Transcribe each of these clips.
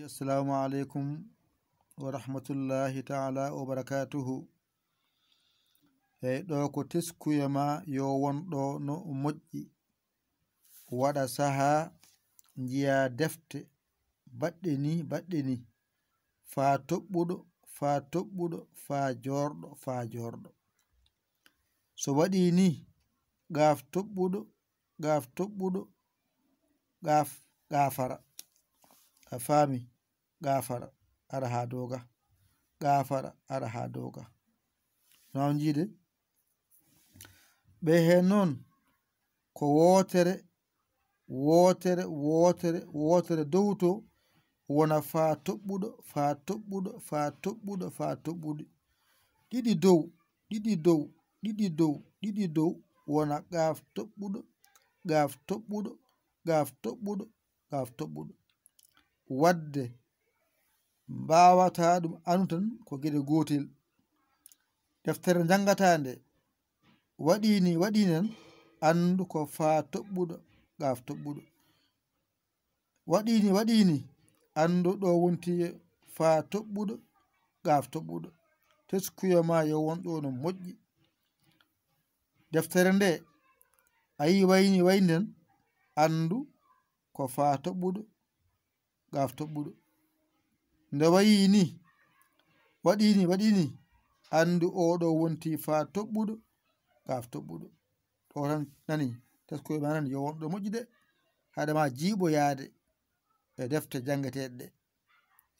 Assalamu alaikum wa rahmatullahi ta'ala wa barakatuhu. Ɗo ko teskuyama yo wonɗo no moƴƴi waɗa saha jiya defte baɗɗe ni fa toɓɓuɗo fa jorɗo so waɗi ni gaf toɓɓuɗo gafara a fami gafara ara ha doga gafara ara ha doga non jide ɓe hen noon ko wotere dow to wona fa toɓɓuɗo ɗiɗi dow wona gaf toɓɓuɗo wadde mbawata ɗum anu tan ko gueɗe gotel deftere jangata nde waɗi nan andu ko fa toɓɓuɗo gaf toɓɓuɗo waɗi ni andu ɗo wonti fa toɓɓuɗo gaf toɓɓuɗo teskuyama yo wonɗo no moƴƴi deftere nde ayi wayni nan andu ko fa toɓɓuɗo gaf toɓɓuɗo nde waɗi ni andu oɗo wonti fa toɓɓuɗo gaf toɓɓuɗo to tan nani teskuyama nani yo wonɗo moƴƴi de haɗama jiiɓo yaade e defte jangeteɗe ɗe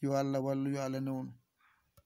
yo Allah wallu yo Allah newnu.